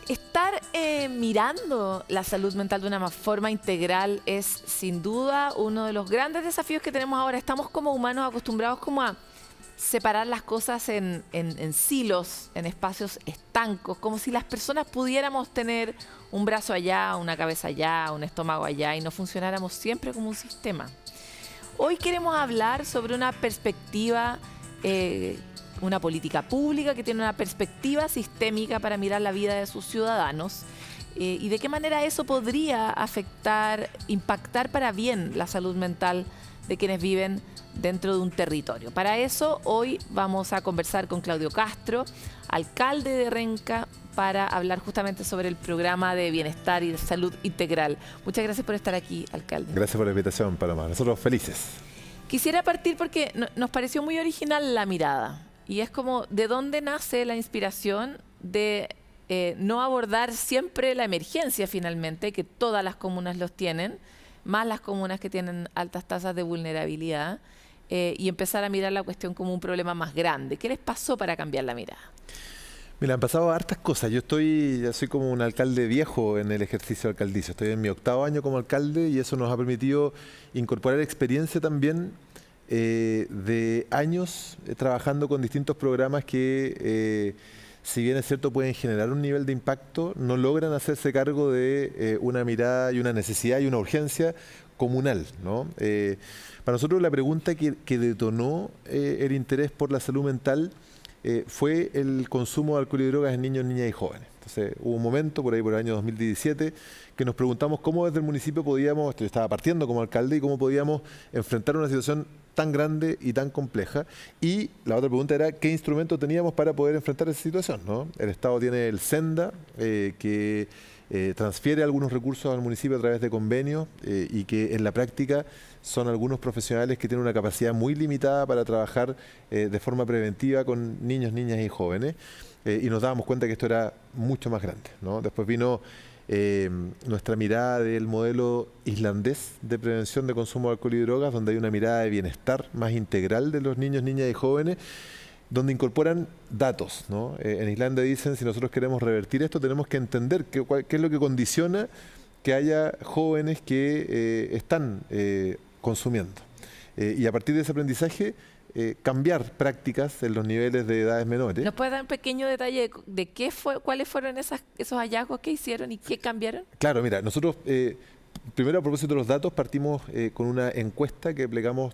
Estar mirando la salud mental de una forma integral es sin duda uno de los grandes desafíos que tenemos ahora. Estamos como humanos acostumbrados como a separar las cosas en silos, en espacios estancos, como si las personas pudiéramos tener un brazo allá, una cabeza allá, un estómago allá y no funcionáramos siempre como un sistema. Hoy queremos hablar sobre una perspectiva, una política pública que tiene una perspectiva sistémica para mirar la vida de sus ciudadanos y de qué manera eso podría afectar, impactar para bien la salud mental de quienes viven dentro de un territorio. Para eso hoy vamos a conversar con Claudio Castro, alcalde de Renca, para hablar justamente sobre el programa de bienestar y de salud integral. Muchas gracias por estar aquí, alcalde. Gracias por la invitación, Paloma. Nosotros felices. Quisiera partir porque nos pareció muy original la mirada. Y es como, ¿de dónde nace la inspiración de no abordar siempre la emergencia finalmente, que todas las comunas los tienen, más las comunas que tienen altas tasas de vulnerabilidad, y empezar a mirar la cuestión como un problema más grande? ¿Qué les pasó para cambiar la mirada? Mira, han pasado hartas cosas. Ya soy como un alcalde viejo en el ejercicio alcaldicio. Estoy en mi 8º año como alcalde y eso nos ha permitido incorporar experiencia también de años trabajando con distintos programas que, si bien es cierto, pueden generar un nivel de impacto, no logran hacerse cargo de una mirada y una necesidad y una urgencia comunal, ¿no? Para nosotros la pregunta que detonó el interés por la salud mental fue el consumo de alcohol y drogas en niños, niñas y jóvenes. Entonces hubo un momento, por ahí por el año 2017, que nos preguntamos cómo desde el municipio podíamos, yo estaba partiendo como alcalde, y cómo podíamos enfrentar una situación tan grande y tan compleja. Y la otra pregunta era qué instrumento teníamos para poder enfrentar esa situación, ¿no? El Estado tiene el Senda, que transfiere algunos recursos al municipio a través de convenios y que en la práctica son algunos profesionales que tienen una capacidad muy limitada para trabajar de forma preventiva con niños, niñas y jóvenes. Y nos dábamos cuenta que esto era mucho más grande, ¿no? Después vino nuestra mirada del modelo islandés de prevención de consumo de alcohol y drogas, donde hay una mirada de bienestar más integral de los niños, niñas y jóvenes, donde incorporan datos, ¿no? En Islandia dicen, si nosotros queremos revertir esto, tenemos que entender qué es lo que condiciona que haya jóvenes que están consumiendo. Y a partir de ese aprendizaje, cambiar prácticas en los niveles de edades menores. ¿Nos puede dar un pequeño detalle de cuáles fueron esos hallazgos que hicieron y qué cambiaron? Claro, mira, nosotros, primero a propósito de los datos, partimos con una encuesta que plegamos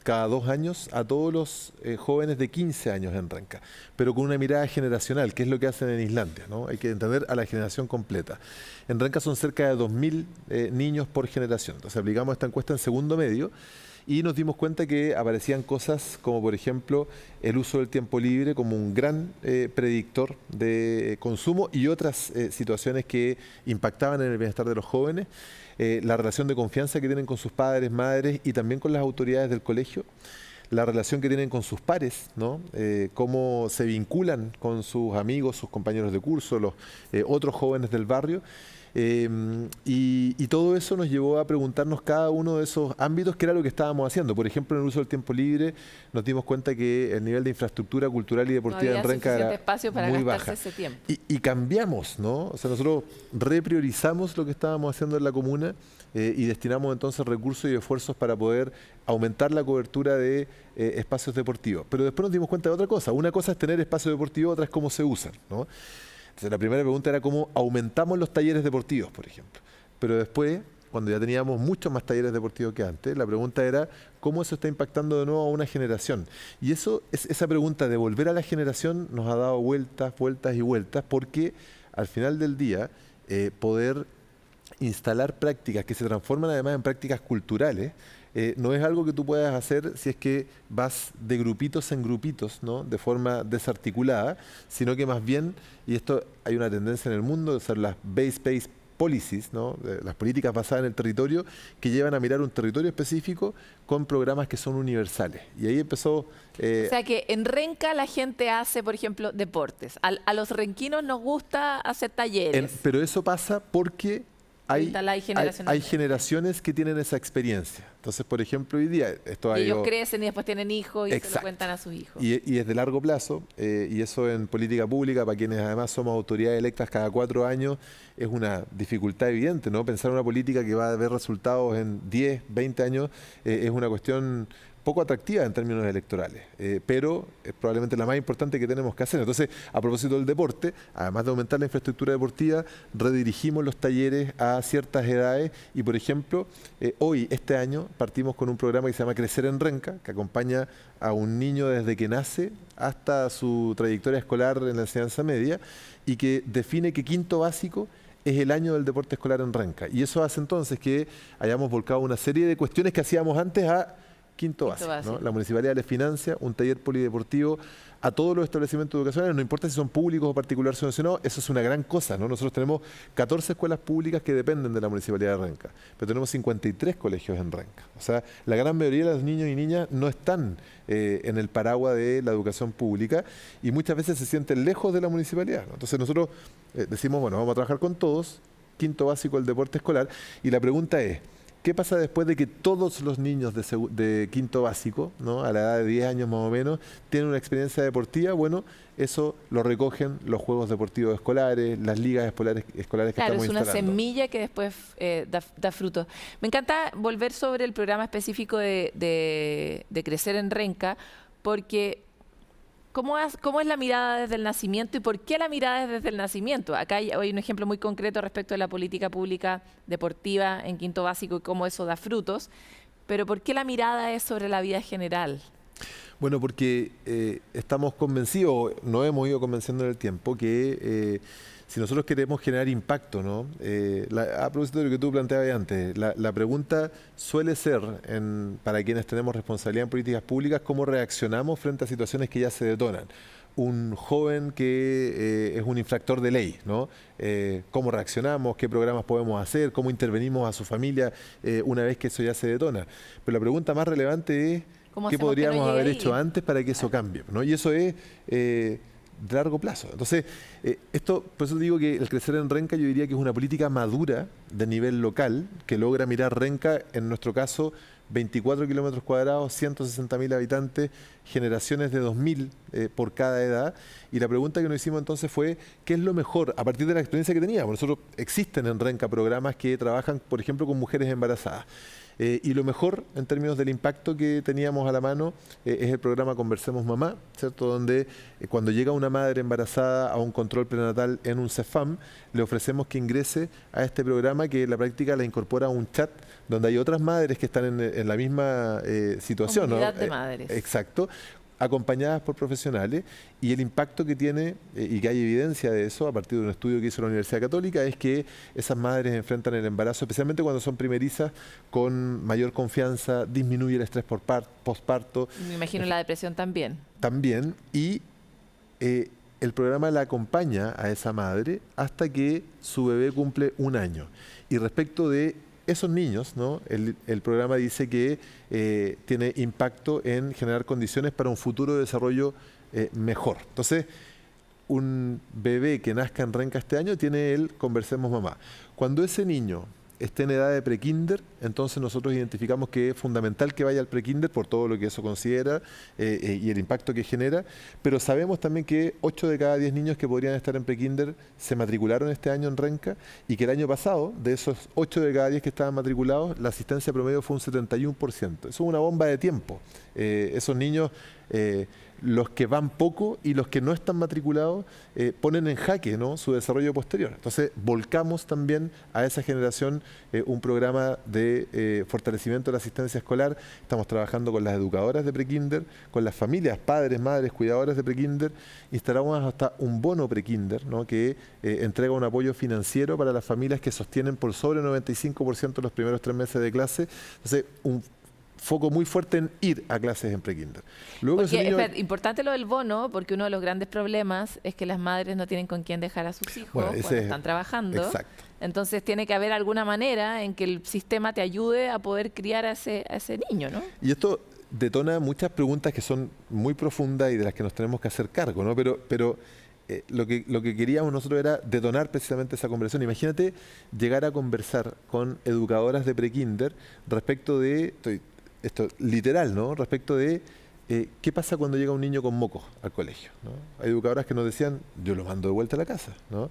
cada 2 años a todos los jóvenes de 15 años en Renca, pero con una mirada generacional, que es lo que hacen en Islandia, ¿no? Hay que entender a la generación completa. En Renca son cerca de 2000 niños por generación. Entonces aplicamos esta encuesta en segundo medio y nos dimos cuenta que aparecían cosas como, por ejemplo, el uso del tiempo libre como un gran predictor de consumo y otras situaciones que impactaban en el bienestar de los jóvenes. La relación de confianza que tienen con sus padres, madres y también con las autoridades del colegio, la relación que tienen con sus pares, ¿no? Cómo se vinculan con sus amigos, sus compañeros de curso, los otros jóvenes del barrio. Y todo eso nos llevó a preguntarnos cada uno de esos ámbitos qué era lo que estábamos haciendo. Por ejemplo, en el uso del tiempo libre nos dimos cuenta que el nivel de infraestructura cultural y deportiva en Renca era espacio para muy baja. Ese tiempo. Y cambiamos, ¿no? O sea, nosotros repriorizamos lo que estábamos haciendo en la comuna y destinamos entonces recursos y esfuerzos para poder aumentar la cobertura de espacios deportivos. Pero después nos dimos cuenta de otra cosa. Una cosa es tener espacios deportivos, otra es cómo se usan, ¿no? Entonces, la primera pregunta era cómo aumentamos los talleres deportivos, por ejemplo. Pero después, cuando ya teníamos muchos más talleres deportivos que antes, la pregunta era cómo eso está impactando de nuevo a una generación. Y esa pregunta de volver a la generación nos ha dado vueltas, vueltas y vueltas, porque al final del día poder instalar prácticas que se transforman además en prácticas culturales, no es algo que tú puedas hacer si es que vas de grupitos en grupitos, ¿no? De forma desarticulada, sino que más bien, y esto hay una tendencia en el mundo, de ser las base-based policies, ¿no? Las políticas basadas en el territorio, que llevan a mirar un territorio específico con programas que son universales. Y ahí empezó... O sea que en Renca la gente hace, por ejemplo, deportes. A los renquinos nos gusta hacer talleres. Pero eso pasa porque instalada generacionalmente. Hay generaciones que tienen esa experiencia. Entonces, por ejemplo, hoy día esto y ellos crecen y después tienen hijos y se lo cuentan a sus hijos. Y es de largo plazo, y eso en política pública, para quienes además somos autoridades electas cada 4 años, es una dificultad evidente, ¿no? Pensar una política que va a ver resultados en 10, 20 años es una cuestión poco atractiva en términos electorales, pero es probablemente la más importante que tenemos que hacer. Entonces, a propósito del deporte, además de aumentar la infraestructura deportiva, redirigimos los talleres a ciertas edades y, por ejemplo, este año, partimos con un programa que se llama Crecer en Renca, que acompaña a un niño desde que nace hasta su trayectoria escolar en la enseñanza media y que define que quinto básico es el año del deporte escolar en Renca. Y eso hace entonces que hayamos volcado una serie de cuestiones que hacíamos antes a quinto básico, ¿no? La municipalidad les financia un taller polideportivo a todos los establecimientos educacionales, no importa si son públicos o particulares subvencionados, eso es una gran cosa, ¿no? Nosotros tenemos 14 escuelas públicas que dependen de la municipalidad de Renca, pero tenemos 53 colegios en Renca. O sea, la gran mayoría de los niños y niñas no están en el paraguas de la educación pública y muchas veces se sienten lejos de la municipalidad, ¿no? Entonces nosotros decimos, bueno, vamos a trabajar con todos, quinto básico el deporte escolar, y la pregunta es, ¿qué pasa después de que todos los niños de quinto básico, ¿no? A la edad de 10 años más o menos, tienen una experiencia deportiva? Bueno, eso lo recogen los juegos deportivos escolares, las ligas escolares que estamos instalando. Claro, es una semilla que después da frutos. Me encanta volver sobre el programa específico de Crecer en Renca, porque ¿cómo es la mirada desde el nacimiento y por qué la mirada es desde el nacimiento? Acá hay un ejemplo muy concreto respecto de la política pública deportiva en quinto básico y cómo eso da frutos, pero ¿por qué la mirada es sobre la vida general? Bueno, porque estamos convencidos, nos hemos ido convenciendo en el tiempo, que si nosotros queremos generar impacto, ¿no? A propósito de lo que tú planteabas antes, la pregunta suele ser, para quienes tenemos responsabilidad en políticas públicas, cómo reaccionamos frente a situaciones que ya se detonan. Un joven que es un infractor de ley, ¿no? ¿Cómo reaccionamos? ¿Qué programas podemos hacer? ¿Cómo intervenimos a su familia una vez que eso ya se detona? Pero la pregunta más relevante es ¿qué podríamos haber hecho antes para que eso cambie, ¿no? Y eso es de largo plazo. Entonces, por eso digo que el Crecer en Renca yo diría que es una política madura de nivel local que logra mirar Renca, en nuestro caso, 24 kilómetros cuadrados, 160.000 habitantes, generaciones de 2.000 por cada edad. Y la pregunta que nos hicimos entonces fue, ¿qué es lo mejor a partir de la experiencia que teníamos? Nosotros existen en Renca programas que trabajan, por ejemplo, con mujeres embarazadas. Y lo mejor en términos del impacto que teníamos a la mano es el programa Conversemos Mamá, ¿cierto? Donde cuando llega una madre embarazada a un control prenatal en un CEFAM, le ofrecemos que ingrese a este programa que en la práctica la incorpora a un chat donde hay otras madres que están en la misma situación. Comunidad, ¿no? De madres. Exacto, acompañadas por profesionales, y el impacto que tiene, y que hay evidencia de eso a partir de un estudio que hizo la Universidad Católica, es que esas madres enfrentan el embarazo, especialmente cuando son primerizas, con mayor confianza, disminuye el estrés postparto. Me imagino la depresión también. También, y el programa la acompaña a esa madre hasta que su bebé cumple 1 año. Y respecto de esos niños, ¿no? El programa dice que tiene impacto en generar condiciones para un futuro de desarrollo mejor. Entonces, un bebé que nazca en Renca este año tiene el Conversemos Mamá. Cuando ese niño esté en edad de prekinder, entonces nosotros identificamos que es fundamental que vaya al prekinder por todo lo que eso considera y el impacto que genera, pero sabemos también que 8 de cada 10 niños que podrían estar en prekinder se matricularon este año en Renca, y que el año pasado, de esos 8 de cada 10 que estaban matriculados, la asistencia promedio fue un 71%. Eso es una bomba de tiempo. Esos niños, los que van poco y los que no están matriculados, ponen en jaque, ¿no?, su desarrollo posterior. Entonces, volcamos también a esa generación un programa de fortalecimiento de la asistencia escolar. Estamos trabajando con las educadoras de prekinder, con las familias, padres, madres, cuidadoras de prekinder. Instalamos hasta un bono prekinder, ¿no?, que entrega un apoyo financiero para las familias que sostienen por sobre 95% los primeros 3 meses de clase. Entonces, un foco muy fuerte en ir a clases en prekinder. Luego importante lo del bono, porque uno de los grandes problemas es que las madres no tienen con quién dejar a sus hijos cuando están trabajando. Exacto. Entonces tiene que haber alguna manera en que el sistema te ayude a poder criar a ese niño, ¿no? Y esto detona muchas preguntas que son muy profundas y de las que nos tenemos que hacer cargo, ¿no? Pero lo que queríamos nosotros era detonar precisamente esa conversación. Imagínate llegar a conversar con educadoras de prekinder respecto de, esto literal, ¿no? Respecto de qué pasa cuando llega un niño con mocos al colegio, ¿no? Hay educadoras que nos decían, yo lo mando de vuelta a la casa, ¿no?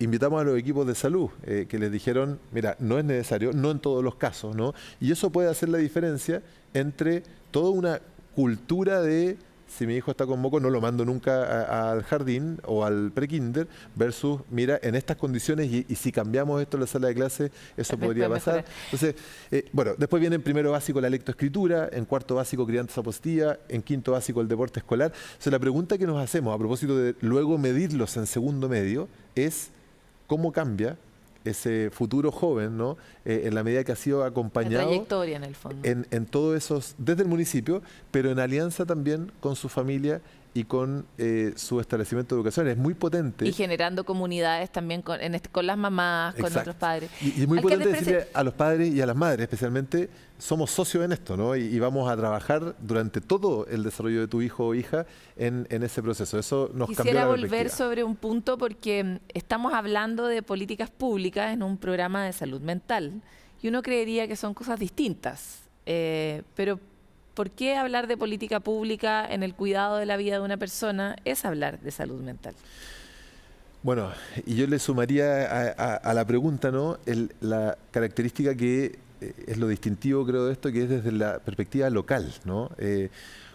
Invitamos a los equipos de salud que les dijeron, mira, no es necesario, no en todos los casos, ¿no? Y eso puede hacer la diferencia entre toda una cultura de si mi hijo está con moco no lo mando nunca al jardín o al prekinder versus, mira, en estas condiciones y si cambiamos esto en la sala de clase, eso podría pasar. Entonces, bueno, después viene en primero básico la lectoescritura, en cuarto básico crianza positiva, en quinto básico el deporte escolar. Entonces, la pregunta que nos hacemos a propósito de luego medirlos en segundo medio es cómo cambia ese futuro joven, ¿no? En la medida que ha sido acompañado la trayectoria en el fondo. En todos esos, desde el municipio, pero en alianza también con su familia y con su establecimiento de educación. Es muy potente. Y generando comunidades también con las mamás, con otros padres. Y es muy potente decirle a los padres y a las madres, especialmente, somos socios en esto, ¿no? Y vamos a trabajar durante todo el desarrollo de tu hijo o hija en ese proceso. Eso nos cambió la perspectiva. Quisiera volver sobre un punto porque estamos hablando de políticas públicas en un programa de salud mental y uno creería que son cosas distintas, pero ¿por qué hablar de política pública en el cuidado de la vida de una persona es hablar de salud mental? Bueno, y yo le sumaría a la pregunta, ¿no? La característica que es lo distintivo, creo, de esto, que es desde la perspectiva local, ¿no?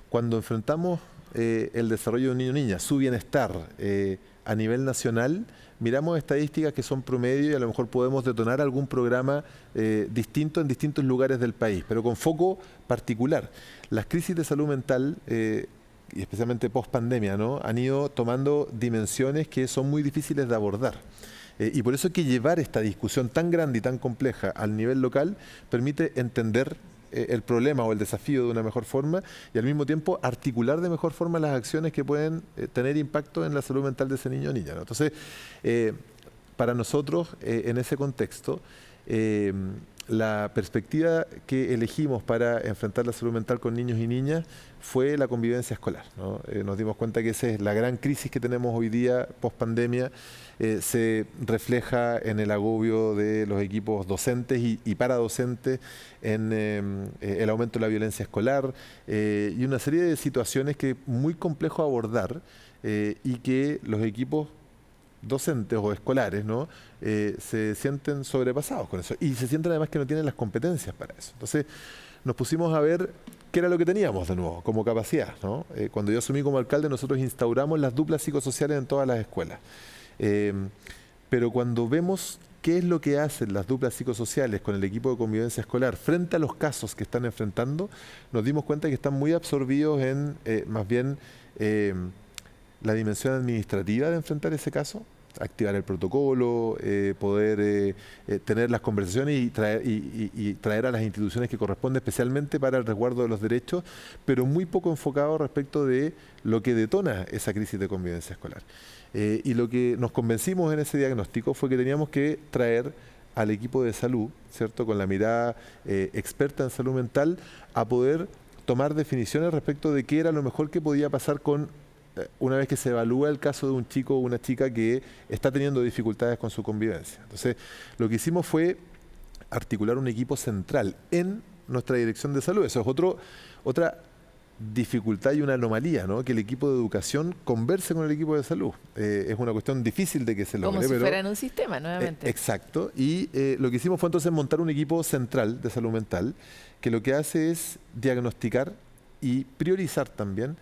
Cuando enfrentamos el desarrollo de un niño o niña, su bienestar a nivel nacional, miramos estadísticas que son promedio y a lo mejor podemos detonar algún programa distinto en distintos lugares del país, pero con foco particular. Las crisis de salud mental, y especialmente post pandemia, ¿no? Han ido tomando dimensiones que son muy difíciles de abordar. Y por eso es que llevar esta discusión tan grande y tan compleja al nivel local permite entender el problema o el desafío de una mejor forma y al mismo tiempo articular de mejor forma las acciones que pueden tener impacto en la salud mental de ese niño o niña, ¿no? Entonces, para nosotros, en ese contexto, la perspectiva que elegimos para enfrentar la salud mental con niños y niñas fue la convivencia escolar, ¿no? Nos dimos cuenta que esa es la gran crisis que tenemos hoy día, post pandemia, se refleja en el agobio de los equipos docentes y paradocentes, en el aumento de la violencia escolar y una serie de situaciones que es muy complejo abordar y que los equipos docentes o escolares, ¿no? Se sienten sobrepasados con eso y se sienten además que no tienen las competencias para eso. Entonces nos pusimos a ver qué era lo que teníamos de nuevo como capacidad, ¿no? Cuando yo asumí como alcalde nosotros instauramos las duplas psicosociales en todas las escuelas. Pero cuando vemos qué es lo que hacen las duplas psicosociales con el equipo de convivencia escolar frente a los casos que están enfrentando, nos dimos cuenta que están muy absorbidos en más bien la dimensión administrativa de enfrentar ese caso, activar el protocolo, poder tener las conversaciones y traer a las instituciones que corresponde especialmente para el resguardo de los derechos, pero muy poco enfocado respecto de lo que detona esa crisis de convivencia escolar. Y lo que nos convencimos en ese diagnóstico fue que teníamos que traer al equipo de salud, ¿cierto?, con la mirada experta en salud mental, a poder tomar definiciones respecto de qué era lo mejor que podía pasar con una vez que se evalúa el caso de un chico o una chica que está teniendo dificultades con su convivencia. Entonces, lo que hicimos fue articular un equipo central en nuestra dirección de salud. Eso es otra dificultad y una anomalía, ¿no? Que el equipo de educación converse con el equipo de salud. Es una cuestión difícil de que se logre. Como si fuera en un sistema, nuevamente. Exacto. Y lo que hicimos fue entonces montar un equipo central de salud mental que lo que hace es diagnosticar y priorizar también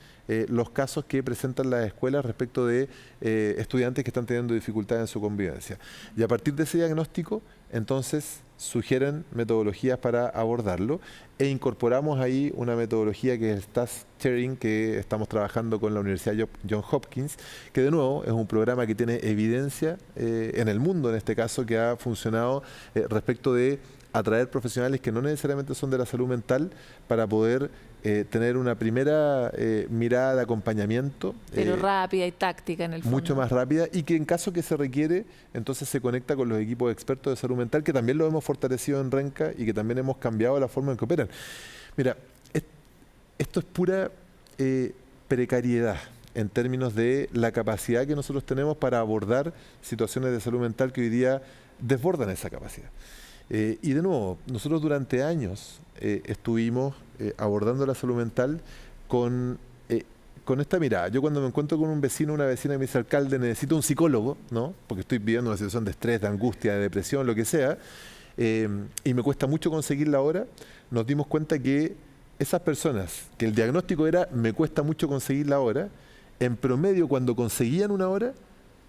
los casos que presentan las escuelas respecto de estudiantes que están teniendo dificultades en su convivencia. Y a partir de ese diagnóstico, entonces, sugieren metodologías para abordarlo e incorporamos ahí una metodología que es el Task Sharing, que estamos trabajando con la Universidad Johns Hopkins, que de nuevo es un programa que tiene evidencia en el mundo, en este caso, que ha funcionado respecto de atraer profesionales que no necesariamente son de la salud mental para poder tener una primera mirada de acompañamiento. Pero rápida y táctica en el fondo. Mucho más rápida y que en caso que se requiere, entonces se conecta con los equipos expertos de salud mental, que también lo hemos fortalecido en Renca y que también hemos cambiado la forma en que operan. Mira, esto es pura precariedad. en términos de la capacidad que nosotros tenemos para abordar situaciones de salud mental que hoy día desbordan esa capacidad. Y de nuevo, nosotros durante años estuvimos abordando la salud mental con esta mirada. Yo cuando me encuentro con un vecino o una vecina que me dice, alcalde, necesito un psicólogo, ¿no? Porque estoy viviendo una situación de estrés, de angustia, de depresión, lo que sea, y me cuesta mucho conseguirla ahora, nos dimos cuenta que esas personas, que el diagnóstico era, me cuesta mucho conseguirla ahora, en promedio cuando conseguían una hora,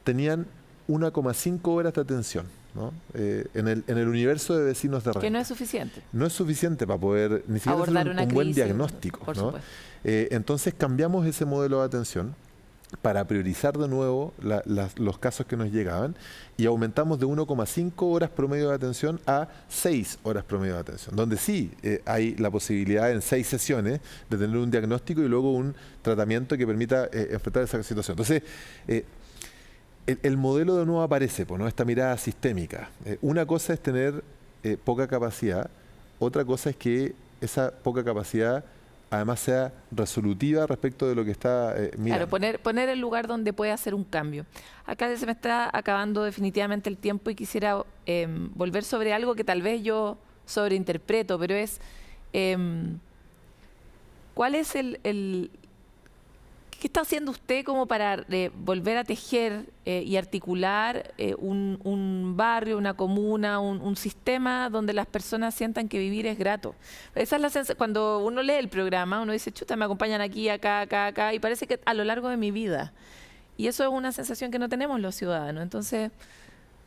tenían 1,5 horas de atención, ¿no? En el universo de vecinos de Renca. Que no es suficiente. No es suficiente para poder ni siquiera abordar hacer un una buen crisis, diagnóstico, por ¿no? supuesto. Entonces cambiamos ese modelo de atención para priorizar de nuevo los casos que nos llegaban y aumentamos de 1,5 horas promedio de atención a 6 horas promedio de atención, donde sí hay la posibilidad en 6 sesiones de tener un diagnóstico y luego un tratamiento que permita enfrentar esa situación. Entonces, el modelo de nuevo aparece, ¿no? Esta mirada sistémica. Una cosa es tener poca capacidad, otra cosa es que esa poca capacidad además sea resolutiva respecto de lo que está mirando. Claro, poner el lugar donde puede hacer un cambio. Acá se me está acabando definitivamente el tiempo y quisiera volver sobre algo que tal vez yo sobreinterpreto, pero es ¿cuál es ¿qué está haciendo usted como para volver a tejer y articular un barrio, una comuna, un sistema donde las personas sientan que vivir es grato? Esa es la sensación. Cuando uno lee el programa, uno dice, chuta, me acompañan aquí, acá, acá, acá, y parece que a lo largo de mi vida. Y eso es una sensación que no tenemos los ciudadanos. Entonces,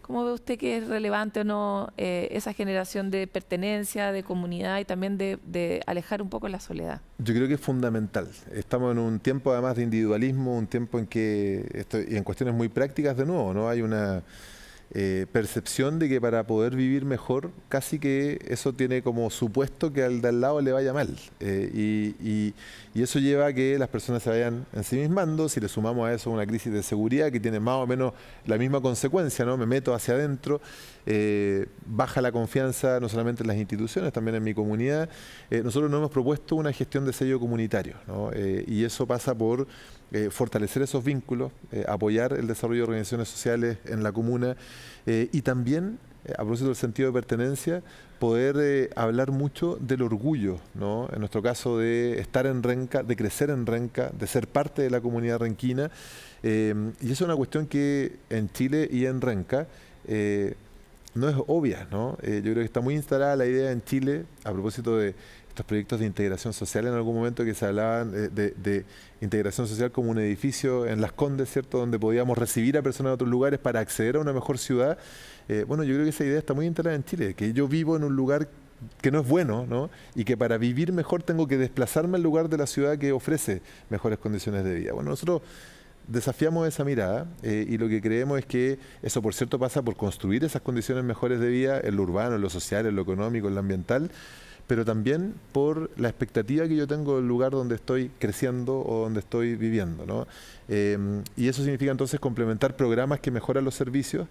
¿cómo ve usted que es relevante o no esa generación de pertenencia, de comunidad y también de alejar un poco la soledad? Yo creo que es fundamental. Estamos en un tiempo además de individualismo, un tiempo en que, y en cuestiones muy prácticas de nuevo, ¿no? Hay una percepción de que para poder vivir mejor, casi que eso tiene como supuesto que al de al lado le vaya mal. Y eso lleva a que las personas se vayan ensimismando. Si le sumamos a eso una crisis de seguridad que tiene más o menos la misma consecuencia, ¿no? Me meto hacia adentro, baja la confianza no solamente en las instituciones, también en mi comunidad. Nosotros nos hemos propuesto una gestión de sello comunitario, ¿no? Y eso pasa por fortalecer esos vínculos, apoyar el desarrollo de organizaciones sociales en la comuna y también, a propósito del sentido de pertenencia, poder hablar mucho del orgullo, ¿no? En nuestro caso de estar en Renca, de crecer en Renca, de ser parte de la comunidad renquina. Y eso es una cuestión que en Chile y en Renca no es obvia, ¿no? Yo creo que está muy instalada la idea en Chile, a propósito de estos proyectos de integración social en algún momento que se hablaban de integración social como un edificio en Las Condes, ¿cierto?, donde podíamos recibir a personas de otros lugares para acceder a una mejor ciudad. Bueno, yo creo que esa idea está muy instalada en Chile, que yo vivo en un lugar que no es bueno, ¿no? Y que para vivir mejor tengo que desplazarme al lugar de la ciudad que ofrece mejores condiciones de vida. Bueno, nosotros desafiamos esa mirada y lo que creemos es que eso, por cierto, pasa por construir esas condiciones mejores de vida en lo urbano, en lo social, en lo económico, en lo ambiental, pero también por la expectativa que yo tengo del lugar donde estoy creciendo o donde estoy viviendo, ¿no? Y eso significa entonces complementar programas que mejoran los servicios,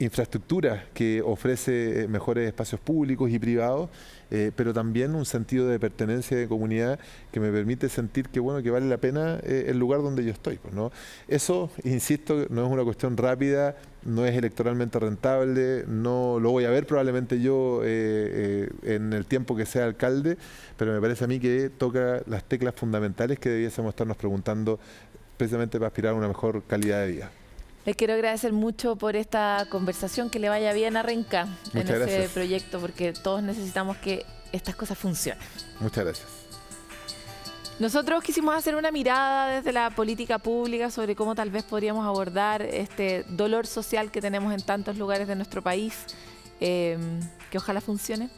infraestructura que ofrece mejores espacios públicos y privados, pero también un sentido de pertenencia de comunidad que me permite sentir que, bueno, que vale la pena el lugar donde yo estoy, pues, ¿no? Eso, insisto, no es una cuestión rápida, no es electoralmente rentable, no lo voy a ver probablemente yo en el tiempo que sea alcalde, pero me parece a mí que toca las teclas fundamentales que debiésemos estarnos preguntando precisamente para aspirar a una mejor calidad de vida. Les quiero agradecer mucho por esta conversación, que le vaya bien a Renca en ese proyecto, porque todos necesitamos que estas cosas funcionen. Muchas gracias. Nosotros quisimos hacer una mirada desde la política pública sobre cómo tal vez podríamos abordar este dolor social que tenemos en tantos lugares de nuestro país, que ojalá funcione.